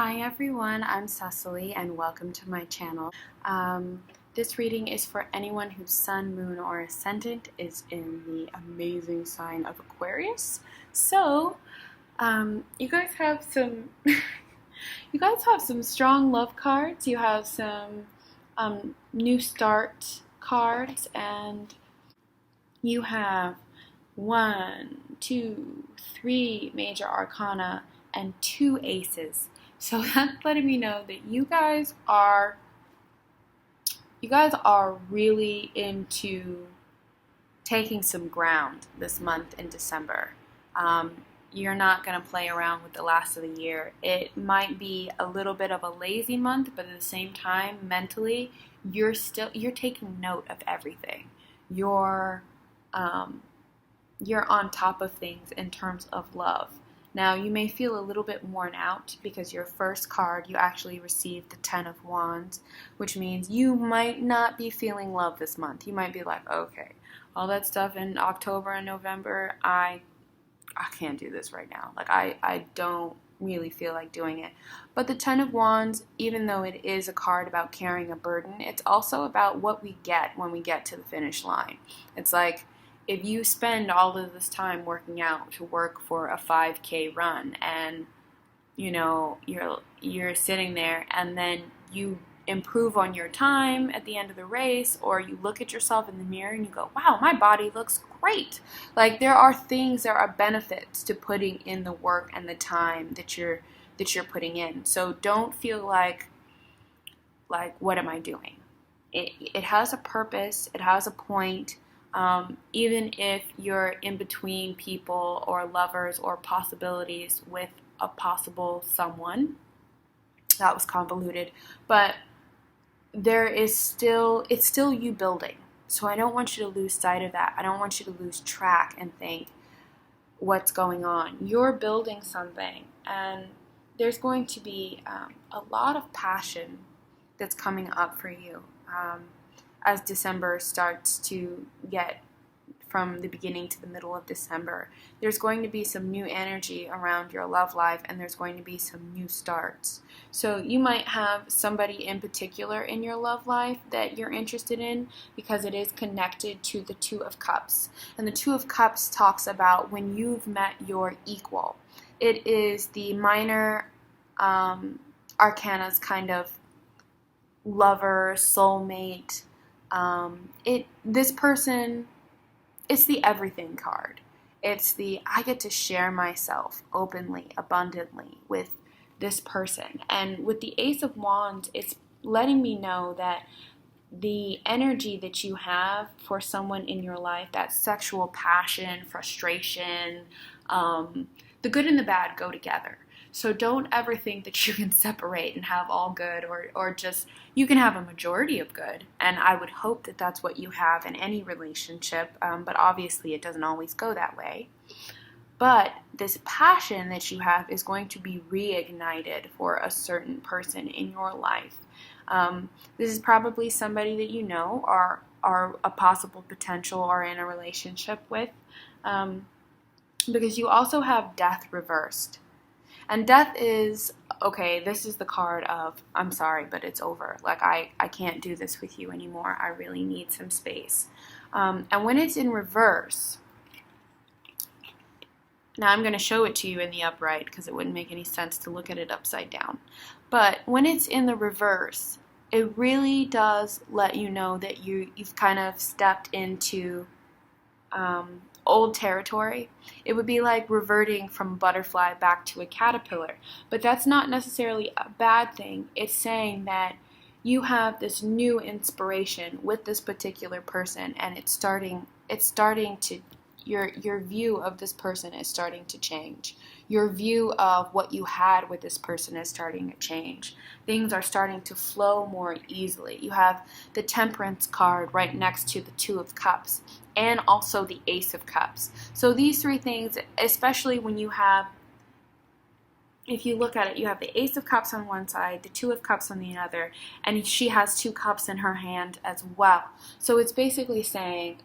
Hi everyone, I'm Cecily and welcome to my channel. This reading is for anyone whose sun, moon, or ascendant is in the amazing sign of Aquarius. So, you guys have some you guys have some strong love cards. You have some new start cards, and you have 1, 2, 3 major arcana and 2 aces. So that's letting me know that you guys are really into taking some ground this month in December. You're not going to play around with the last of the year. It might be a little bit of a lazy month, but at the same time, mentally, you're taking note of everything. You're on top of things in terms of love. Now, you may feel a little bit worn out because your first card, you actually received the 10 of Wands, which means you might not be feeling love this month. You might be like, okay, all that stuff in October and November, I can't do this right now. Like, I don't really feel like doing it. But the 10 of Wands, even though it is a card about carrying a burden, it's also about what we get when we get to the finish line. It's like, if you spend all of this time working out to work for a 5K run, and you're sitting there, and then you improve on your time at the end of the race, or you look at yourself in the mirror and you go, wow, my body looks great. Like, there are benefits to putting in the work and the time that you're putting in. So don't feel like what am I doing? It has a purpose. It has a point. Even if you're in between people or lovers or possibilities with a possible someone. That was convoluted, but it's still you building. So I don't want you to lose sight of that. I don't want you to lose track and think, what's going on? You're building something, and there's going to be a lot of passion that's coming up for you. As December starts to get from the beginning to the middle of December, there's going to be some new energy around your love life, and there's going to be some new starts. So you might have somebody in particular in your love life that you're interested in because it is connected to the 2 of Cups. And the 2 of Cups talks about when you've met your equal. It is the minor arcana's kind of lover, soulmate. This person, it's the everything card. It's the I get to share myself openly, abundantly with this person. And with the Ace of Wands, it's letting me know that the energy that you have for someone in your life, that sexual passion, frustration, the good and the bad go together. So don't ever think that you can separate and have all good, or just, you can have a majority of good. And I would hope that that's what you have in any relationship, but obviously it doesn't always go that way. But this passion that you have is going to be reignited for a certain person in your life. This is probably somebody that you know are a possible potential or in a relationship with, because you also have death reversed. And death is, okay, this is the card of, I'm sorry, but it's over. Like, I can't do this with you anymore. I really need some space. And when it's in reverse, now I'm going to show it to you in the upright because it wouldn't make any sense to look at it upside down. But when it's in the reverse, it really does let you know that you've kind of stepped into old territory. It would be like reverting from a butterfly back to a caterpillar. But that's not necessarily a bad thing. It's saying that you have this new inspiration with this particular person, and it's starting to, your view of this person is starting to change. Your view of what you had with this person is starting to change. Things are starting to flow more easily. You have the Temperance card right next to the 2 of Cups, and also the Ace of Cups. So these 3 things, especially when you have, if you look at it, you have the Ace of Cups on one side, the 2 of Cups on the other, and she has 2 cups in her hand as well. So it's basically saying,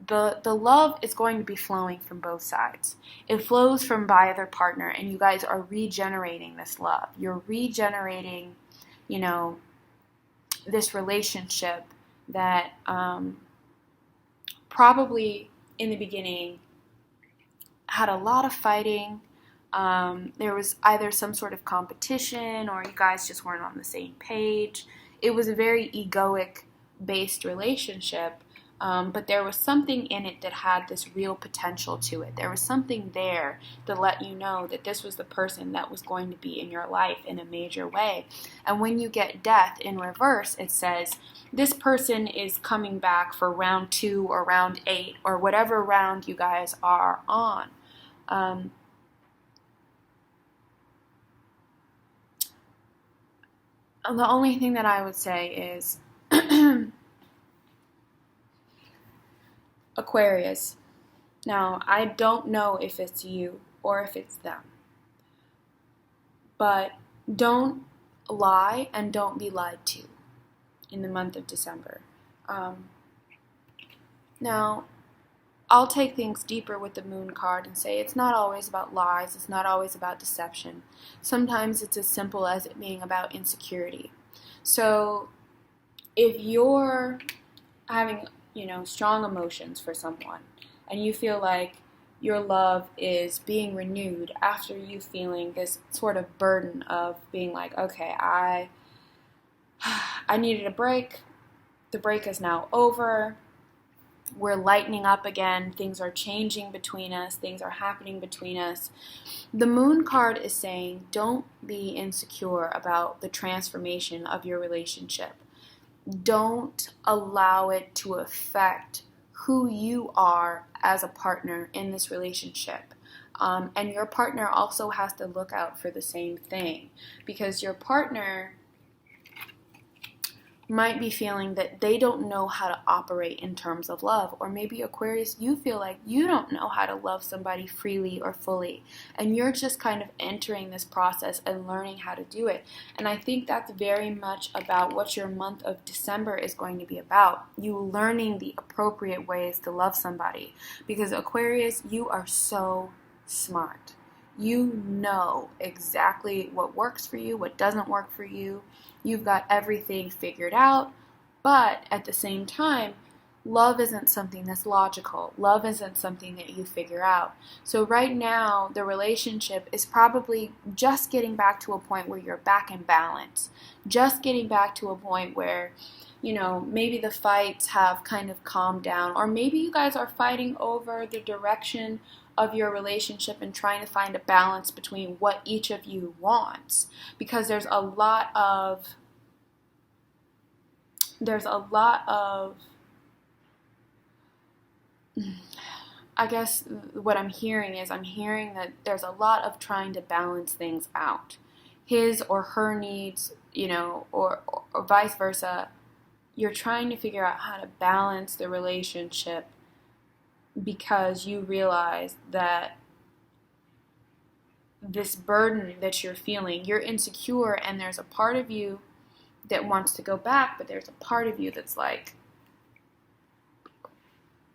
the love is going to be flowing from both sides. It flows from by either partner, and you guys are regenerating this love. You're regenerating, you know, this relationship that probably in the beginning had a lot of fighting. There was either some sort of competition, or you guys just weren't on the same page. It was a very egoic based relationship, but there was something in it that had this real potential to it. There was something there that let you know that this was the person that was going to be in your life in a major way. And when you get death in reverse, it says this person is coming back for round 2 or round 8 or whatever round you guys are on. The only thing that I would say is Aquarius. Now, I don't know if it's you or if it's them, but don't lie and don't be lied to in the month of December. Now, I'll take things deeper with the moon card and say it's not always about lies, it's not always about deception. Sometimes it's as simple as it being about insecurity. So if you're having, strong emotions for someone and you feel like your love is being renewed after you feeling this sort of burden of being like, okay, I needed a break. The break is now over. We're lightening up again. Things are changing between us. Things are happening between us. The moon card is saying don't be insecure about the transformation of your relationship. Don't allow it to affect who you are as a partner in this relationship. And your partner also has to look out for the same thing, because your partner might be feeling that they don't know how to operate in terms of love. Or maybe Aquarius, you feel like you don't know how to love somebody freely or fully, and you're just kind of entering this process and learning how to do it. And I think that's very much about what your month of December is going to be about. You learning the appropriate ways to love somebody, because Aquarius, you are so smart. You know exactly what works for you, what doesn't work for you. You've got everything figured out, but at the same time, love isn't something that's logical. Love isn't something that you figure out. So right now, the relationship is probably just getting back to a point where you're back in balance. Just getting back to a point where, maybe the fights have kind of calmed down, or maybe you guys are fighting over the direction of your relationship and trying to find a balance between what each of you wants, because there's a lot of I guess what I'm hearing that there's a lot of trying to balance things out, his or her needs, or vice versa. You're trying to figure out how to balance the relationship because you realize that this burden that you're feeling, you're insecure, and there's a part of you that wants to go back, but there's a part of you that's like,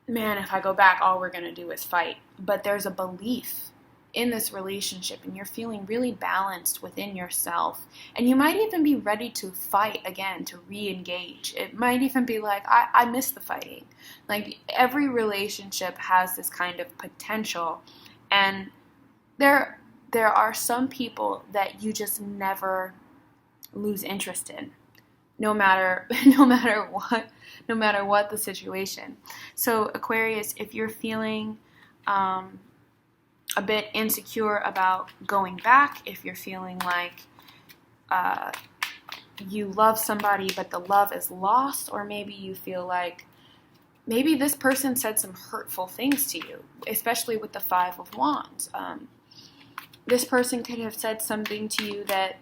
man, if I go back, all we're going to do is fight. But there's a belief in this relationship, and you're feeling really balanced within yourself. And you might even be ready to fight again, to re-engage. It might even be like, I miss the fighting. Like, every relationship has this kind of potential. And there are some people that you just never lose interest in, no matter what the situation. So Aquarius, if you're feeling a bit insecure about going back, if you're feeling like you love somebody but the love is lost, or maybe you feel like maybe this person said some hurtful things to you, especially with the 5 of Wands. This person could have said something to you that,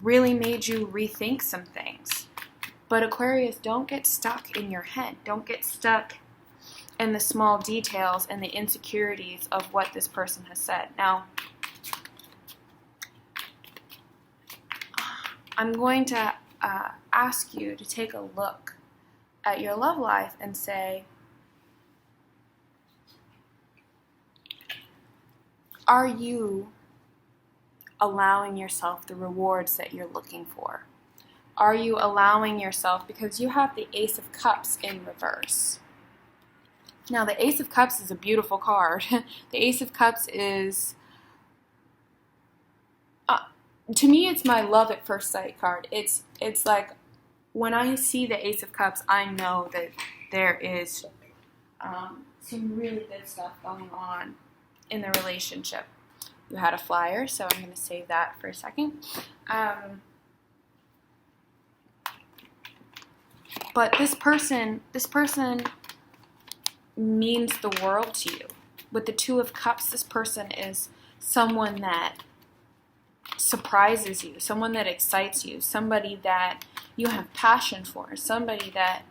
really made you rethink some things. But Aquarius, don't get stuck in your head. Don't get stuck in the small details and the insecurities of what this person has said. Now, I'm going to ask you to take a look at your love life and say, are you allowing yourself the rewards that you're looking for? Are you allowing yourself, because you have the Ace of Cups in reverse. Now, the Ace of Cups is a beautiful card. The Ace of Cups is, to me, it's my love at first sight card. It's like, when I see the Ace of Cups, I know that there is some really good stuff going on in the relationship. You had a flyer, so I'm going to save that for a second. But this person means the world to you. With the Two of Cups, this person is someone that surprises you, someone that excites you, somebody that you have passion for, somebody that,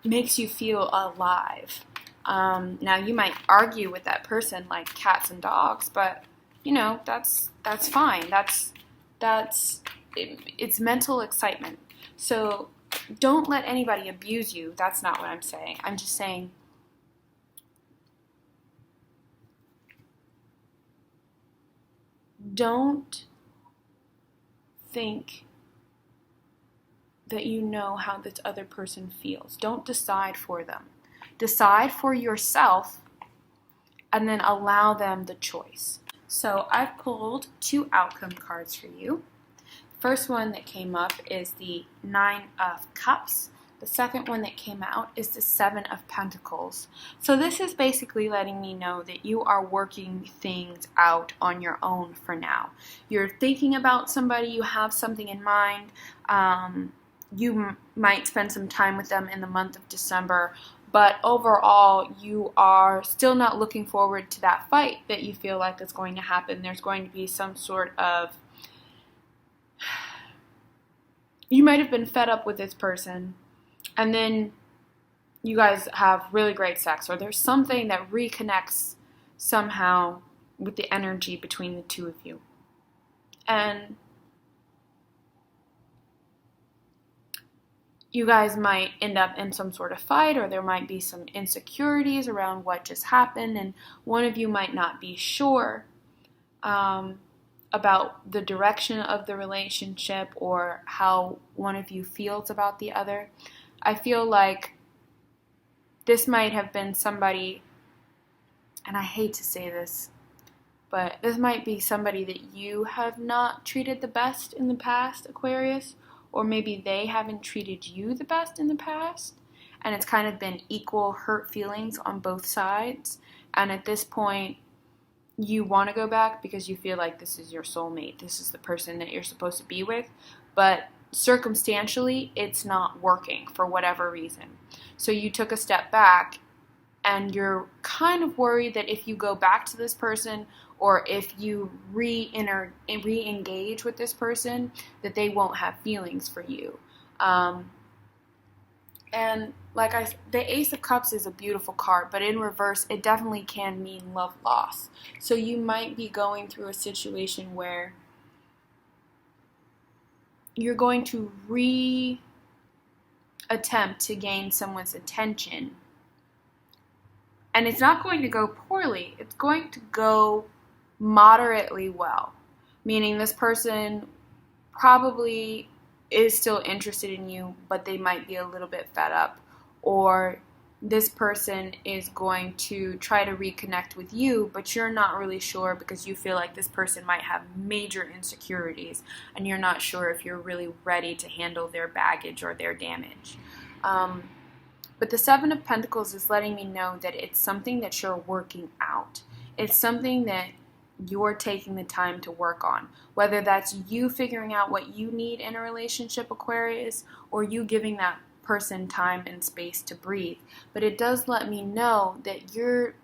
makes you feel alive. Now, you might argue with that person like cats and dogs, but, that's fine. It's mental excitement. So don't let anybody abuse you. That's not what I'm saying. I'm just saying, don't think that you know how this other person feels. Don't decide for them. Decide for yourself and then allow them the choice. So I've pulled 2 outcome cards for you. First one that came up is the 9 of Cups. The second one that came out is the 7 of Pentacles. So this is basically letting me know that you are working things out on your own for now. You're thinking about somebody, you have something in mind. You might spend some time with them in the month of December, but overall you are still not looking forward to that fight that you feel like is going to happen. There's going to be some sort of, you might have been fed up with this person, and then you guys have really great sex, or there's something that reconnects somehow with the energy between the two of you. And you guys might end up in some sort of fight, or there might be some insecurities around what just happened, and one of you might not be sure about the direction of the relationship or how one of you feels about the other. I feel like this might have been somebody, and I hate to say this, but this might be somebody that you have not treated the best in the past, Aquarius, or maybe they haven't treated you the best in the past, and it's kind of been equal hurt feelings on both sides, and at this point, you want to go back because you feel like this is your soulmate, this is the person that you're supposed to be with, but circumstantially, it's not working for whatever reason. So you took a step back, and you're kind of worried that if you go back to this person, or if you re-engage with this person, that they won't have feelings for you. And the Ace of Cups is a beautiful card, but in reverse, it definitely can mean love loss. So you might be going through a situation where you're going to attempt to gain someone's attention, and it's not going to go poorly. It's going to go moderately well, meaning this person probably is still interested in you, but they might be a little bit fed up, or this person is going to try to reconnect with you, but you're not really sure because you feel like this person might have major insecurities, and you're not sure if you're really ready to handle their baggage or their damage. But the 7 of Pentacles is letting me know that it's something that you're working out. It's something that you're taking the time to work on. Whether that's you figuring out what you need in a relationship, Aquarius, or you giving that person time and space to breathe. But it does let me know that you're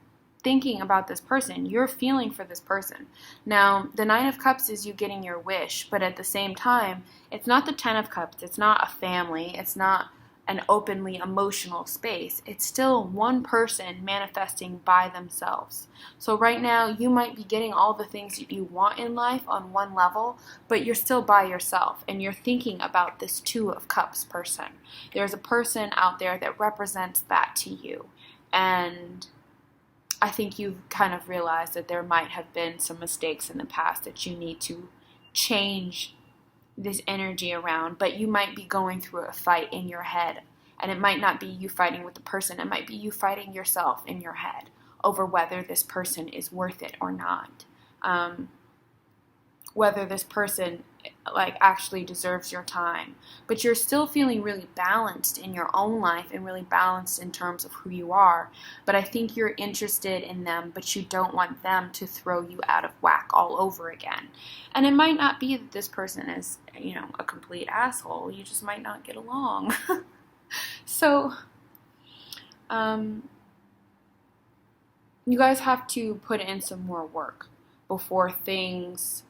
thinking about this person. You're feeling for this person. Now, the 9 of Cups is you getting your wish, but at the same time, it's not the 10 of Cups. It's not a family. It's not an openly emotional space. It's still one person manifesting by themselves. So right now you might be getting all the things that you want in life on one level, but you're still by yourself and you're thinking about this Two of Cups person. There's a person out there that represents that to you. And I think you've kind of realized that there might have been some mistakes in the past that you need to change this energy around, but you might be going through a fight in your head, and it might not be you fighting with the person, it might be you fighting yourself in your head over whether this person is worth it or not, whether this person like actually deserves your time. But you're still feeling really balanced in your own life and really balanced in terms of who you are, but I think you're interested in them, but you don't want them to throw you out of whack all over again. And it might not be that this person is, you know, a complete asshole. You just might not get along. So you guys have to put in some more work before things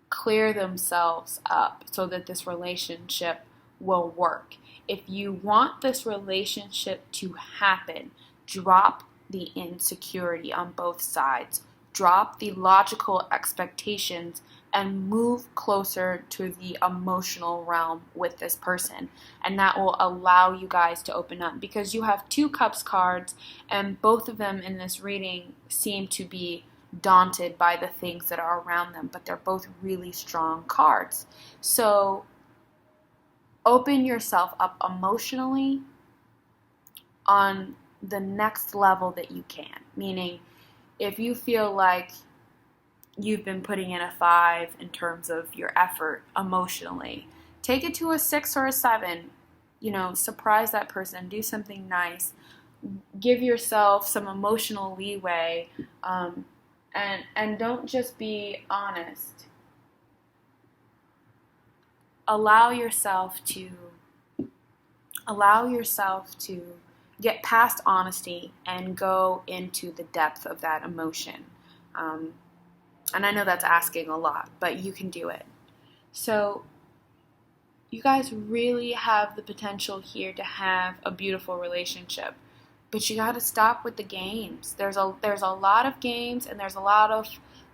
clear themselves up so that this relationship will work. If you want this relationship to happen, drop the insecurity on both sides. Drop the logical expectations and move closer to the emotional realm with this person. And that will allow you guys to open up, because you have Two Cups cards and both of them in this reading seem to be daunted by the things that are around them, but they're both really strong cards. So open yourself up emotionally on the next level that you can. Meaning, if you feel like you've been putting in a 5 in terms of your effort emotionally, take it to a 6 or a 7. You know, surprise that person, do something nice, give yourself some emotional leeway, and don't just be honest. Allow yourself to get past honesty and go into the depth of that emotion. And I know that's asking a lot, but you can do it. So you guys really have the potential here to have a beautiful relationship. But you got to stop with the games. There's a lot of games, and there's a lot of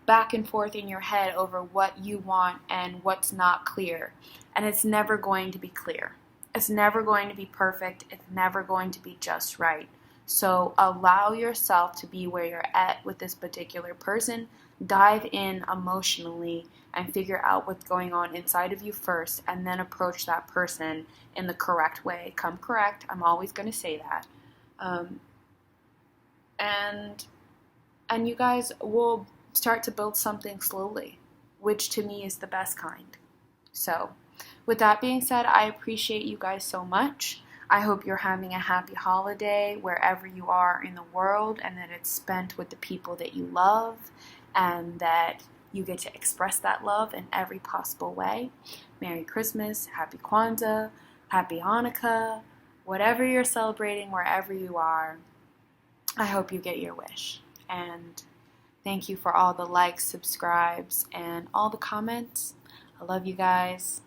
back and forth in your head over what you want and what's not clear. And it's never going to be clear. It's never going to be perfect. It's never going to be just right. So allow yourself to be where you're at with this particular person. Dive in emotionally and figure out what's going on inside of you first, and then approach that person in the correct way. Come correct. I'm always going to say that. And you guys will start to build something slowly, which to me is the best kind. So with that being said, I appreciate you guys so much. I hope you're having a happy holiday wherever you are in the world, and that it's spent with the people that you love, and that you get to express that love in every possible way. Merry Christmas, Happy Kwanzaa, Happy Hanukkah, whatever you're celebrating, wherever you are, I hope you get your wish. And thank you for all the likes, subscribes, and all the comments. I love you guys.